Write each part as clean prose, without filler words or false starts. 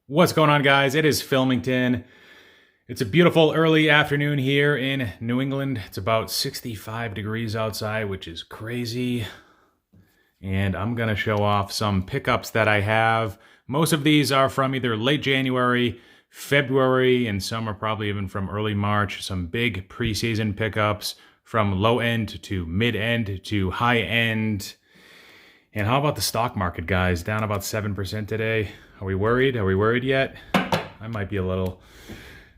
What's going on, guys? It is Filmington. It's a beautiful early afternoon here in New England. It's about 65 degrees outside, which is crazy. And I'm going to show off some pickups that I have. Most of these are from either late January, February, and some are probably even from early March. Some big preseason pickups from low end to mid end to high end. And how about the stock market, guys? Down about 7% today. Are we worried? Are we worried yet? I might be a little.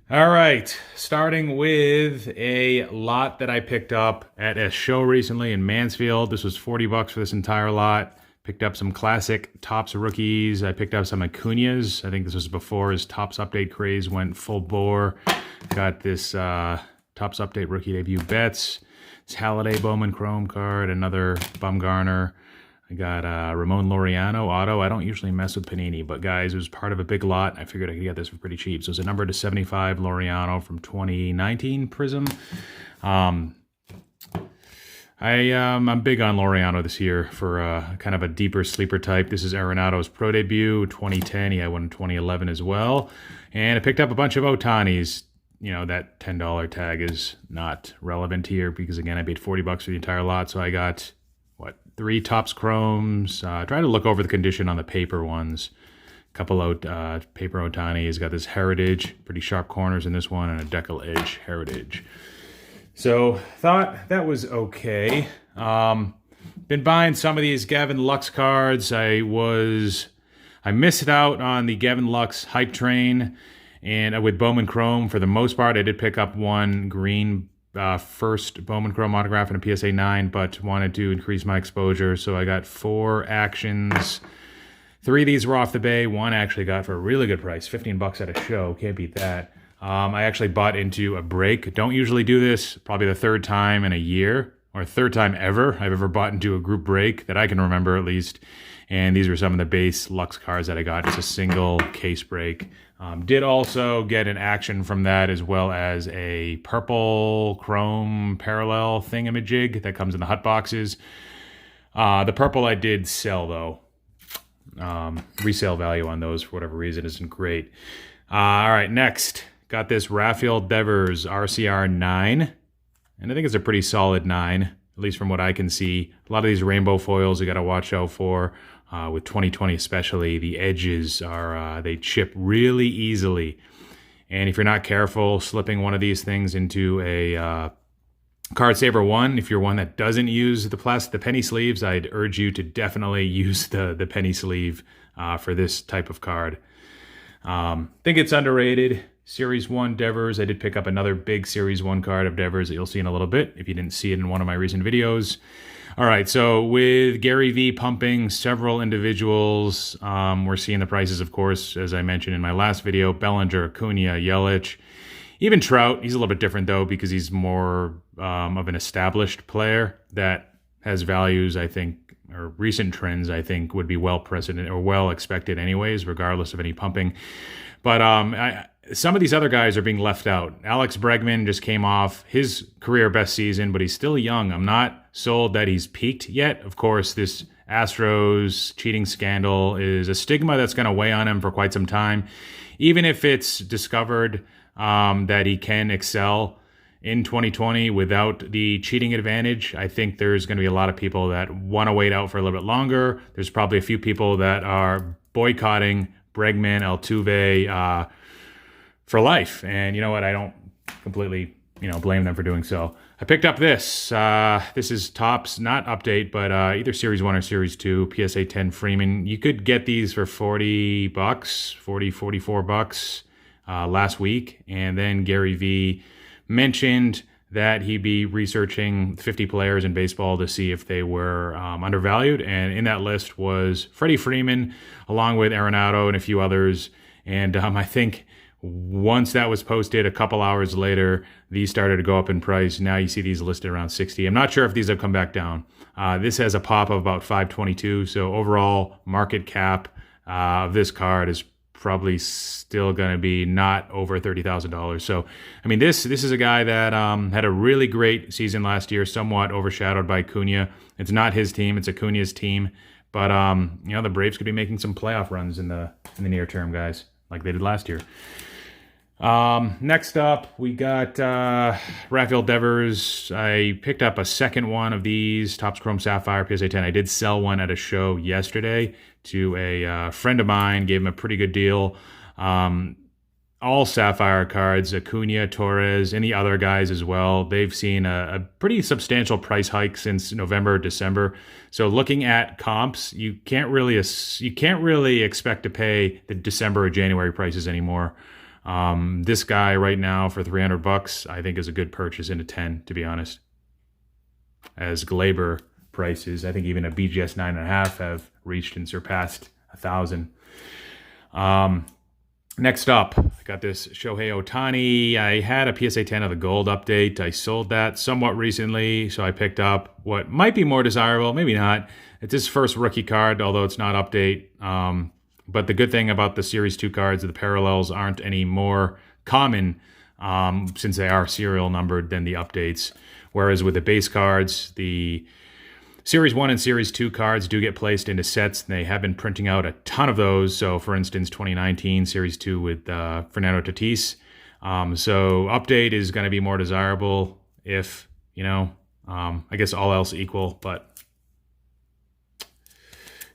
All right, starting with a lot that I picked up at a show recently in Mansfield. This was $40 for this entire lot. Picked up some classic Topps rookies. I picked up some Acuñas. I think this was before his Topps update craze went full bore. Got this Topps update rookie debut Betts. This Halladay Bowman Chrome card, another Bumgarner. I got Ramon Laureano auto. I don't usually mess with Panini, but guys, it was part of a big lot. I figured I could get this for pretty cheap. So it's a number to 75 Laureano from 2019 Prism. I'm big on Laureano this year for kind of a deeper sleeper type. This is Arenado's pro debut, 2010. He had one in 2011 as well. And I picked up a bunch of Otanis. You know, that $10 tag is not relevant here because, again, I paid $40 for the entire lot. So I got 3 Topps Chromes. Try to look over the condition on the paper ones. A couple of paper Otanis. Got this Heritage, pretty sharp corners in this one, and a Decal Edge Heritage. So thought that was okay. Been buying some of these Gavin Lux cards. I missed out on the Gavin Lux hype train, and with Bowman Chrome for the most part, I did pick up one green first Bowman Chrome autograph in a PSA 9, but wanted to increase my exposure, so I got 4 actions. 3 of these were off the bay. One I actually got for a really good price, $15 at a show. Can't beat that. I actually bought into a break. Don't usually do this. Probably the 3rd time in a year, or 3rd time ever I've ever bought into a group break that I can remember at least. And these were some of the base Lux cards that I got. Just a single case break. Did also get an action from that, as well as a purple chrome parallel thingamajig that comes in the hut boxes. The purple I did sell, though. Resale value on those, for whatever reason, isn't great. All right, next. Got this Rafael Devers RCR 9. And I think it's a pretty solid 9, at least from what I can see. A lot of these rainbow foils you got to watch out for. With 2020 especially, the edges are they chip really easily. And if you're not careful, slipping one of these things into a Card Saver 1, if you're one that doesn't use the penny sleeves, I'd urge you to definitely use the penny sleeve for this type of card. Think it's underrated. Series 1 Devers. I did pick up another big Series 1 card of Devers that you'll see in a little bit if you didn't see it in one of my recent videos. All right, so with Gary V pumping several individuals, we're seeing the prices, of course, as I mentioned in my last video, Bellinger, Acuña, Yelich, even Trout. He's a little bit different, though, because he's more of an established player that has values, I think, or recent trends, I think, would be well precedent or well expected anyways, regardless of any pumping. But some of these other guys are being left out. Alex Bregman just came off his career best season, but he's still young. I'm not sold that he's peaked yet. Of course, this Astros cheating scandal is a stigma that's going to weigh on him for quite some time. Even if it's discovered that he can excel in 2020 without the cheating advantage, I think there's going to be a lot of people that want to wait out for a little bit longer. There's probably a few people that are boycotting Bregman, Altuve, for life. And you know what? I don't completely, blame them for doing so. I picked up this. This is Topps, not update, but either Series 1 or Series 2, PSA 10 Freeman. You could get these for $40, $44 last week. And then Gary V mentioned that he'd be researching 50 players in baseball to see if they were undervalued. And in that list was Freddie Freeman, along with Arenado and a few others. And I think once that was posted, a couple hours later, these started to go up in price. Now you see these listed around 60. I'm not sure if these have come back down. This has a pop of about 522. So overall market cap of this card is probably still going to be not over $30,000. So, I mean, this is a guy that had a really great season last year, somewhat overshadowed by Acuña. It's not his team; it's Acuña's team. But the Braves could be making some playoff runs in the near term, guys. like they did last year. Next up, we got Raphael Devers. I picked up a second one of these, Topps Chrome Sapphire PSA 10. I did sell one at a show yesterday to a friend of mine, gave him a pretty good deal. All Sapphire cards, Acuna, Torres, any other guys as well. They've seen a pretty substantial price hike since November, December. So looking at comps, you can't really expect to pay the December or January prices anymore. This guy right now for $300, I think is a good purchase into 10, to be honest. As Glaber prices, I think even a BGS 9.5 have reached and surpassed 1,000. Next up, I got this Shohei Ohtani. I had a PSA 10 of the gold update. I sold that somewhat recently, so I picked up what might be more desirable, maybe not. It's his first rookie card, although it's not update. But the good thing about the Series 2 cards, the parallels aren't any more common since they are serial numbered than the updates. Whereas with the base cards, the Series 1 and Series 2 cards do get placed into sets, and they have been printing out a ton of those. So, for instance, 2019 Series 2 with Fernando Tatis. So, update is going to be more desirable if, I guess all else equal. But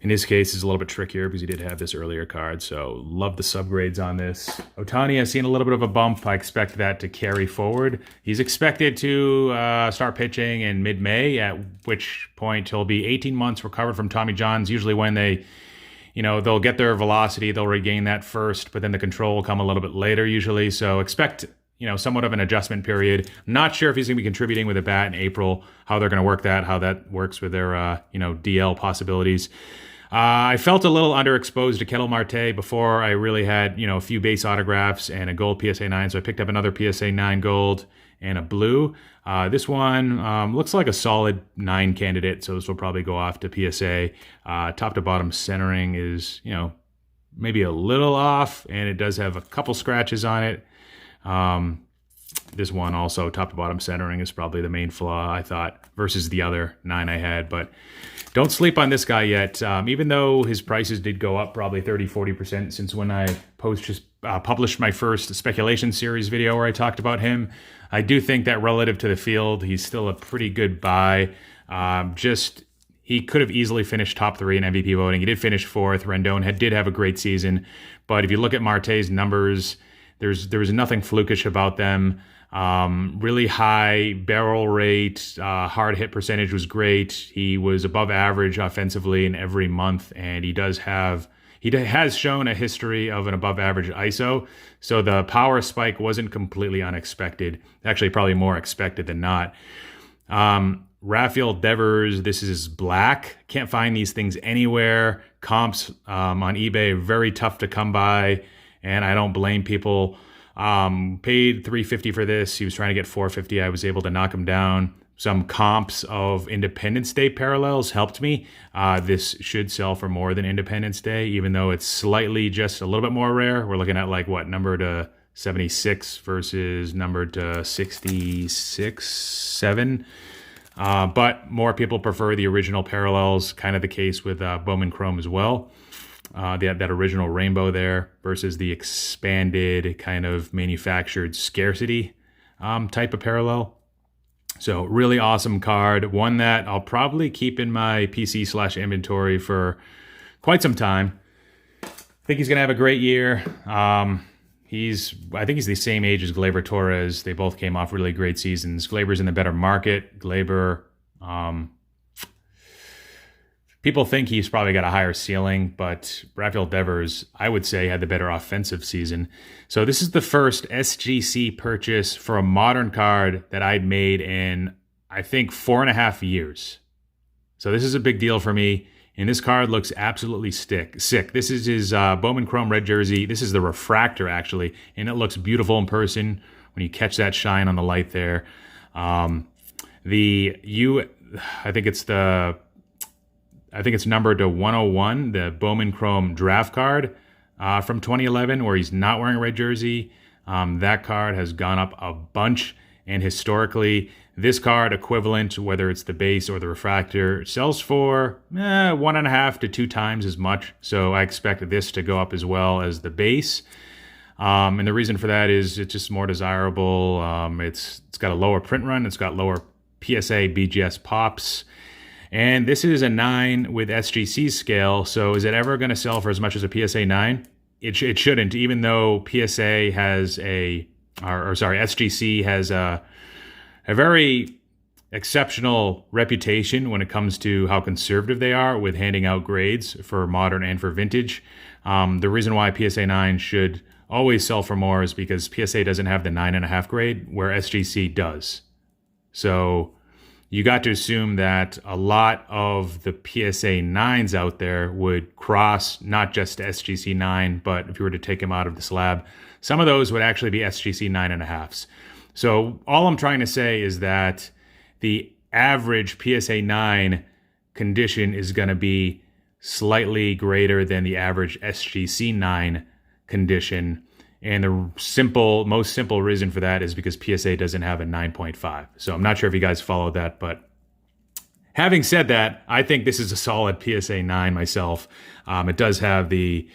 in his case, it's a little bit trickier because he did have this earlier card. So, love the subgrades on this. Ohtani has seen a little bit of a bump. I expect that to carry forward. He's expected to start pitching in mid-May, at which point he'll be 18 months recovered from Tommy John's. Usually when they, they'll get their velocity, they'll regain that first, but then the control will come a little bit later usually. So expect, somewhat of an adjustment period. Not sure if he's going to be contributing with a bat in April, how they're going to work that, how that works with their, DL possibilities. I felt a little underexposed to Ketel Marte before I really had, a few base autographs and a gold PSA 9. So I picked up another PSA 9 gold and a blue. This one looks like a solid 9 candidate. So this will probably go off to PSA. Top to bottom centering is, maybe a little off, and it does have a couple scratches on it. This one also, top to bottom centering is probably the main flaw, I thought, versus the other 9 I had. But don't sleep on this guy yet. Even though his prices did go up probably 30-40% since when I published my first speculation series video where I talked about him, I do think that relative to the field, he's still a pretty good buy. He could have easily finished top 3 in MVP voting. He did finish 4th. Rendon did have a great season. But if you look at Marte's numbers, there's nothing flukish about them. Really high barrel rate, hard hit percentage was great. He was above average offensively in every month, and he has shown a history of an above average ISO. So the power spike wasn't completely unexpected. Actually, probably more expected than not. Raphael Devers, this is black. Can't find these things anywhere. Comps on eBay, very tough to come by, and I don't blame people. Paid $350 for this. He was trying to get $450. I was able to knock him down. Some comps of Independence Day parallels helped me. This should sell for more than Independence Day, even though it's slightly just a little bit more rare. We're looking at number to 76 versus number to 66, 7. But more people prefer the original parallels, kind of the case with Bowman Chrome as well. That original rainbow there versus the expanded kind of manufactured scarcity type of parallel. So really awesome card. One that I'll probably keep in my PC/inventory for quite some time. I think he's going to have a great year. I think he's the same age as Gleyber Torres. They both came off really great seasons. Gleyber's in the better market. Gleyber, people think he's probably got a higher ceiling, but Raphael Devers, I would say, had the better offensive season. So this is the first SGC purchase for a modern card that I'd made in, I think, 4.5 years. So this is a big deal for me. And this card looks absolutely sick. This is his Bowman Chrome red jersey. This is the refractor, actually. And it looks beautiful in person when you catch that shine on the light there. I think it's numbered to 101, the Bowman Chrome draft card from 2011, where he's not wearing a red jersey. That card has gone up a bunch, and historically, This card, equivalent, whether it's the base or the refractor, sells for 1.5 to 2 times as much. So I expect this to go up as well as the base. And the reason for that is it's just more desirable. It's got a lower print run. It's got lower PSA BGS pops. And this is a 9 with SGC scale. So is it ever going to sell for as much as a PSA 9? It shouldn't, even though PSA has SGC has a very exceptional reputation when it comes to how conservative they are with handing out grades for modern and for vintage. The reason why PSA 9 should always sell for more is because PSA doesn't have the 9.5 grade where SGC does. So you got to assume that a lot of the PSA 9s out there would cross not just SGC 9, but if you were to take them out of the slab, some of those would actually be SGC 9.5s. So all I'm trying to say is that the average PSA 9 condition is going to be slightly greater than the average SGC 9 condition. And the most simple reason for that is because PSA doesn't have a 9.5. So I'm not sure if you guys followed that, but having said that, I think this is a solid PSA 9 myself. It does have the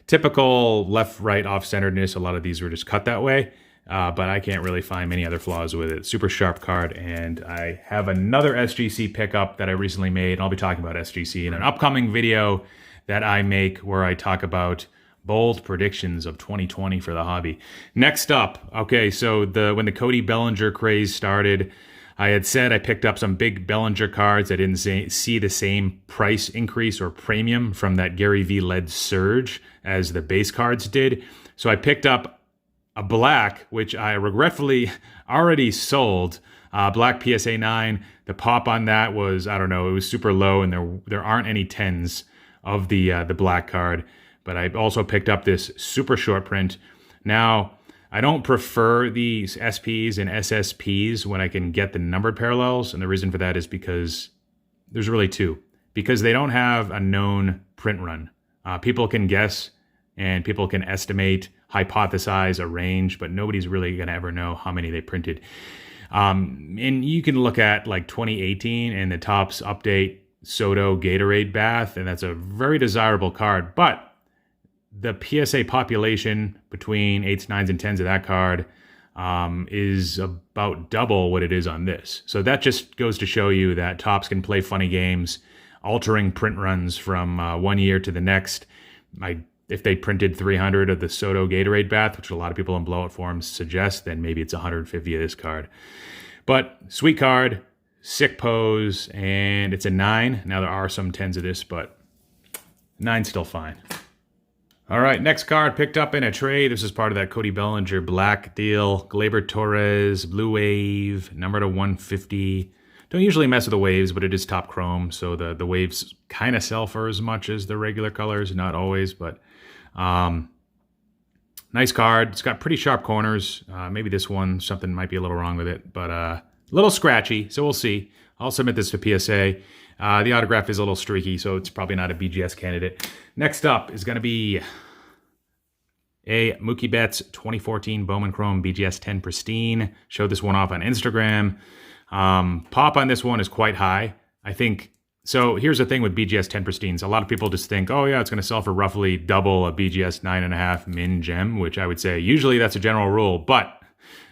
typical left-right off-centeredness. A lot of these were just cut that way, but I can't really find many other flaws with it. Super sharp card, and I have another SGC pickup that I recently made, and I'll be talking about SGC in an upcoming video that I make where I talk about bold predictions of 2020 for the hobby. Next up, okay, so when the Cody Bellinger craze started, I had said I picked up some big Bellinger cards. I didn't see the same price increase or premium from that Gary V led surge as the base cards did. So I picked up a black, which I regretfully already sold. Black PSA 9. The pop on that was, I don't know, it was super low, and there aren't any 10s of the black card. But I also picked up this super short print. Now, I don't prefer these SPs and SSPs when I can get the numbered parallels. And the reason for that is because there's really two. Because they don't have a known print run. People can guess and people can estimate, hypothesize a range, but nobody's really going to ever know how many they printed. And you can look at like 2018 and the Topps update Soto Gatorade Bath, and that's a very desirable card. But the PSA population between 8s, 9s, and 10s of that card is about double what it is on this. So that just goes to show you that Topps can play funny games, altering print runs from 1 year to the next. If they printed 300 of the Soto Gatorade Bath, which a lot of people in blowout forums suggest, then maybe it's 150 of this card. But sweet card, sick pose, and it's a 9. Now there are some 10s of this, but 9's still fine. All right, next card picked up in a trade. This is part of that Cody Bellinger black deal. Gleyber Torres, Blue Wave, number to 150. Don't usually mess with the waves, but it is top chrome, so the waves kind of sell for as much as the regular colors, not always, but nice card. It's got pretty sharp corners. Maybe this one, something might be a little wrong with it, but a little scratchy, so we'll see. I'll submit this to PSA. The autograph is a little streaky, so it's probably not a BGS candidate. Next up is going to be a Mookie Betts 2014 Bowman Chrome BGS 10 Pristine. Showed this one off on Instagram. Pop on this one is quite high. I think, so here's the thing with BGS 10 Pristines. A lot of people just think, oh yeah, it's going to sell for roughly double a BGS 9.5 min gem, which I would say usually that's a general rule, but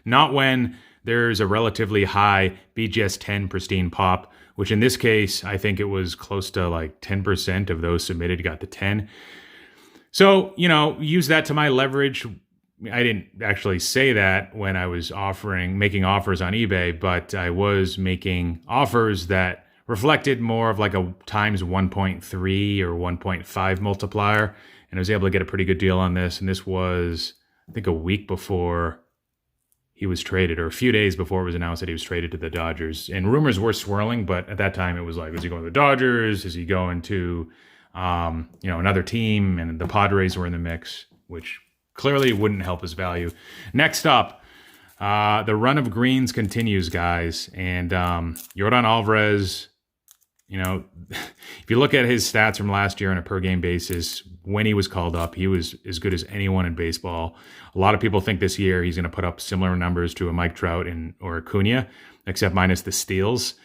not when there's a relatively high BGS 10 Pristine pop, which in this case, I think it was close to like 10% of those submitted got the 10. So, use that to my leverage. I didn't actually say that when I was making offers on eBay, but I was making offers that reflected more of like a times 1.3 or 1.5 multiplier. And I was able to get a pretty good deal on this. And this was, I think, a week before he was traded, or a few days before it was announced that he was traded to the Dodgers. And rumors were swirling, but at that time it was like, is he going to the Dodgers? Is he going to, another team? And the Padres were in the mix, which clearly wouldn't help his value. Next up, the run of greens continues, guys. And Yordan Alvarez, You know, if you look at his stats from last year on a per game basis, when he was called up, he was as good as anyone in baseball. A lot of people think this year he's going to put up similar numbers to a Mike Trout or Acuna, except minus the steals.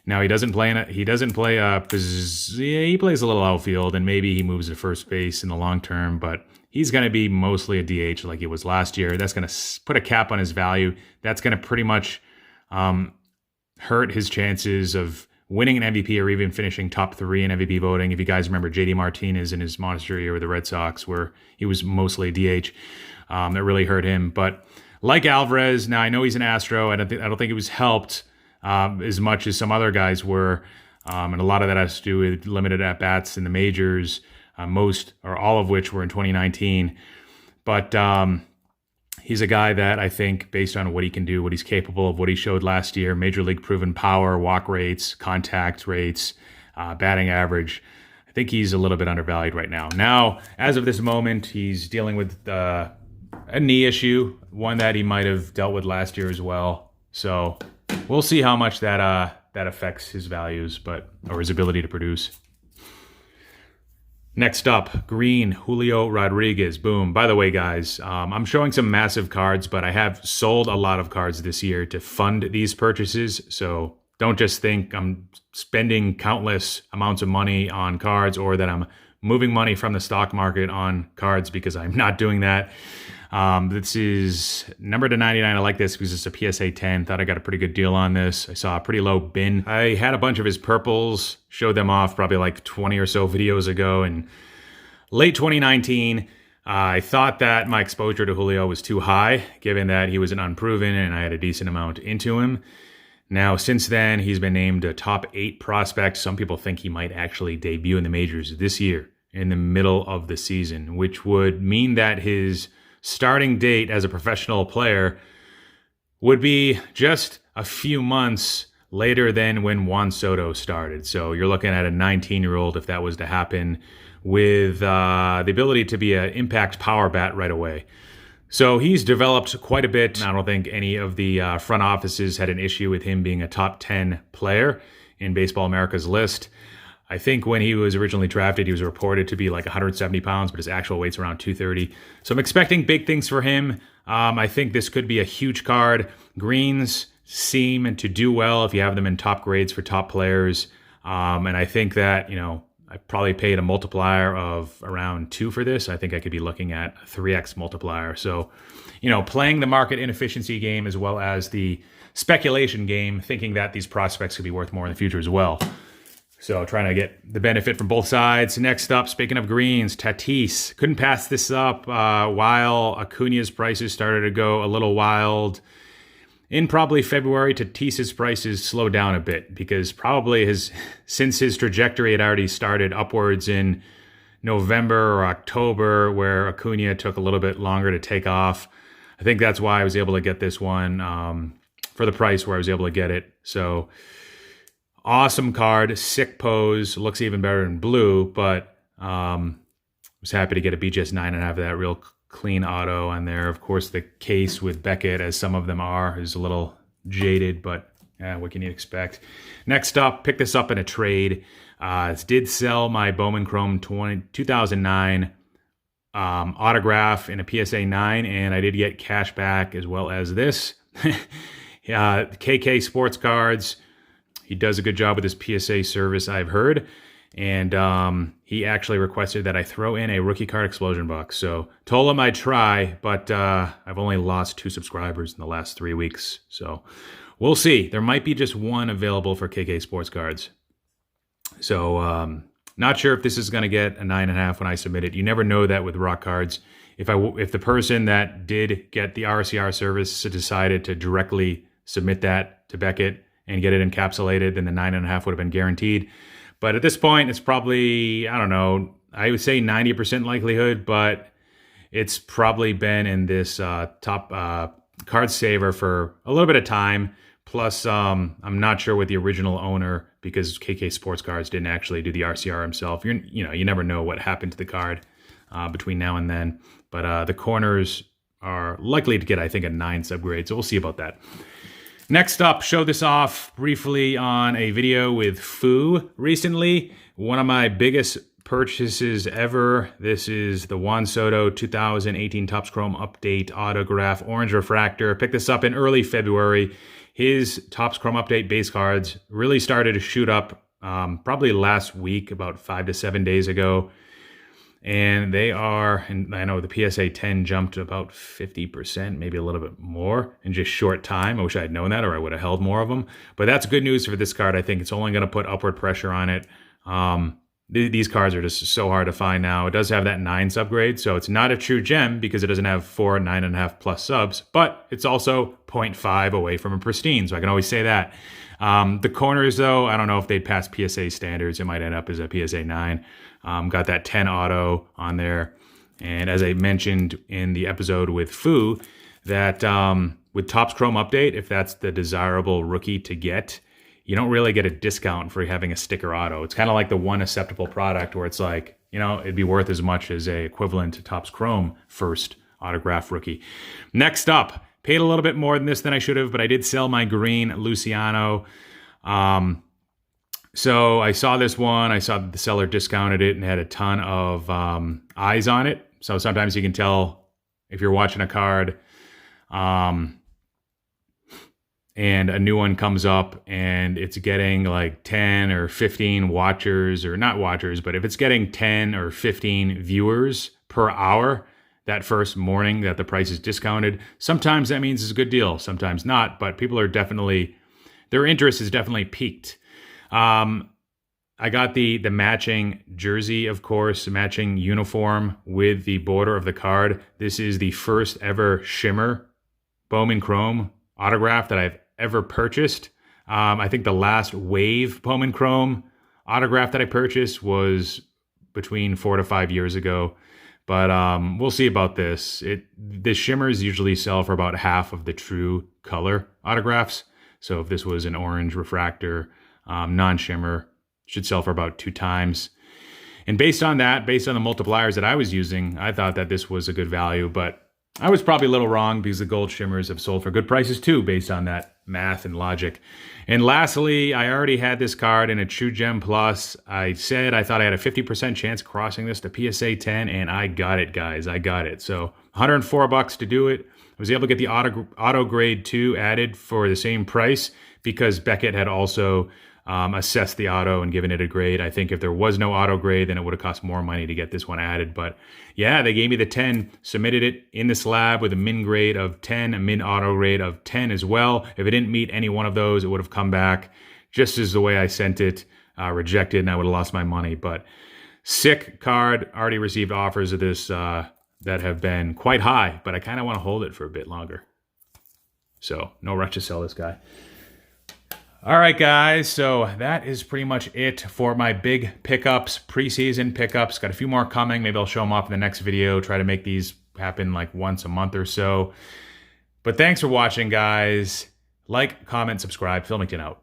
Now he doesn't play he plays a little outfield, and maybe he moves to first base in the long term, but he's going to be mostly a DH like he was last year. That's going to put a cap on his value. That's going to pretty much hurt his chances of winning an MVP or even finishing top 3 in MVP voting. If you guys remember JD Martinez in his monster year with the Red Sox, where he was mostly a DH, that really hurt him. But like Alvarez, now I know he's an Astro. I don't think he was helped as much as some other guys were, and a lot of that has to do with limited at bats in the majors. Most or all of which were in 2019. But he's a guy that I think, based on what he can do, what he's capable of, what he showed last year, major league proven power, walk rates, contact rates, batting average, I think he's a little bit undervalued right now. Now, as of this moment, he's dealing with a knee issue, one that he might have dealt with last year as well. So we'll see how much that affects his values, or his ability to produce. Next up, green, Julio Rodriguez. Boom. By the way, guys, I'm showing some massive cards, but I have sold a lot of cards this year to fund these purchases. So don't just think I'm spending countless amounts of money on cards, or that I'm moving money from the stock market on cards, because I'm not doing that. This is number to 99. I like this because it's a PSA 10. Thought I got a pretty good deal on this. I saw a pretty low bin. I had a bunch of his purples, showed them off probably like 20 or so videos ago in late 2019. I thought that my exposure to Julio was too high, given that he was an unproven and I had a decent amount into him. Now, since then, he's been named a top 8 prospect. Some people think he might actually debut in the majors this year in the middle of the season, which would mean that his starting date as a professional player would be just a few months later than when Juan Soto started. So you're looking at a 19-year-old, if that was to happen, with the ability to be an impact power bat right away. So he's developed quite a bit. I don't think any of the front offices had an issue with him being a top 10 player in Baseball America's list. I think when he was originally drafted, he was reported to be like 170 pounds, but his actual weight's around 230. So I'm expecting big things for him. I think this could be a huge card. Greens seem to do well if you have them in top grades for top players. And I think that, I probably paid a multiplier of around 2 for this. I think I could be looking at a 3x multiplier. So, playing the market inefficiency game as well as the speculation game, thinking that these prospects could be worth more in the future as well. So trying to get the benefit from both sides. Next up, speaking of greens, Tatis. Couldn't pass this up while Acuna's prices started to go a little wild. In probably February, Tatis's prices slowed down a bit because probably since his trajectory had already started upwards in November or October, where Acuna took a little bit longer to take off. I think that's why I was able to get this one for the price where I was able to get it. So awesome card, sick pose, looks even better in blue, but was happy to get a BGS 9.5 of that real clean auto on there. Of course, the case with Beckett, as some of them are, is a little jaded, but what can you expect? Next up, pick this up in a trade. Did sell my Bowman Chrome 2009 autograph in a PSA 9, and I did get cash back as well as this. KK Sports Cards. He does a good job with his PSA service, I've heard. And he actually requested that I throw in a rookie card explosion box. So told him I'd try, but I've only lost 2 subscribers in the last 3 weeks. So we'll see. There might be just one available for KK Sports Cards. So not sure if this is going to get a 9.5 when I submit it. You never know that with rock cards. If the person that did get the RCR service decided to directly submit that to Beckett and get it encapsulated, then the 9.5 would have been guaranteed. But at this point, it's probably, I don't know, I would say 90% likelihood, but it's probably been in this top card saver for a little bit of time. Plus, I'm not sure with the original owner, because KK Sports Cards didn't actually do the RCR himself. You never know what happened to the card between now and then. But the corners are likely to get, I think, a 9 subgrade, so we'll see about that. Next up, showed this off briefly on a video with Foo recently. One of my biggest purchases ever. This is the Juan Soto 2018 Topps Chrome Update Autograph Orange Refractor. Picked this up in early February. His Topps Chrome Update base cards really started to shoot up probably last week, about 5 to 7 days ago. And they are, and I know the PSA 10 jumped about 50%, maybe a little bit more in just short time. I wish I had known that, or I would have held more of them. But that's good news for this card. I think it's only going to put upward pressure on it. These cards are just so hard to find now. It does have that 9 subgrade, so it's not a true gem because it doesn't have 4 9.5 plus subs, but it's also 0.5 away from a pristine, so I can always say that. The corners, though, I don't know if they'd pass PSA standards. It might end up as a PSA 9. Got that 10 auto on there. And as I mentioned in the episode with Foo, that with Topps Chrome Update, if that's the desirable rookie to get, you don't really get a discount for having a sticker auto. It's kind of like the one acceptable product where it's like, you know, it'd be worth as much as a equivalent to Topps Chrome first autograph rookie. Next up, paid a little bit more than this than I should have, but I did sell my green Luciano. So I saw this one, I saw that the seller discounted it and had a ton of eyes on it. So sometimes you can tell if you're watching a card and a new one comes up and it's getting like 10 or 15 watchers, or not watchers, but if it's getting 10 or 15 viewers per hour that first morning that the price is discounted, sometimes that means it's a good deal, sometimes not, but people are definitely, their interest is definitely peaked. I got the matching jersey, of course, matching uniform with the border of the card. This is the first ever shimmer Bowman Chrome autograph that I've ever purchased. I think the last wave Bowman Chrome autograph that I purchased was between 4 to 5 years ago. But we'll see about this. The shimmers usually sell for about half of the true color autographs. So if this was an orange refractor, non-shimmer, should sell for about 2 times. And based on that, based on the multipliers that I was using, I thought that this was a good value, but I was probably a little wrong because the gold shimmers have sold for good prices too, based on that math and logic. And lastly, I already had this card in a True Gem Plus. I said I thought I had a 50% chance crossing this to PSA 10, and I got it, guys. I got it. So $104 to do it. I was able to get the auto grade 2 added for the same price because Beckett had also assessed the auto and given it a grade. I think if there was no auto grade, then it would have cost more money to get this one added. But yeah, they gave me the 10, submitted it in the slab with a min grade of 10, a min auto grade of 10 as well. If it didn't meet any one of those, it would have come back just as the way I sent it, rejected, and I would have lost my money. But sick card, already received offers of this that have been quite high, but I kind of want to hold it for a bit longer. So no rush to sell this guy. All right, guys, so that is pretty much it for my big pickups, preseason pickups. Got a few more coming. Maybe I'll show them off in the next video, try to make these happen like once a month or so. But thanks for watching, guys. Like, comment, subscribe. Philmington out.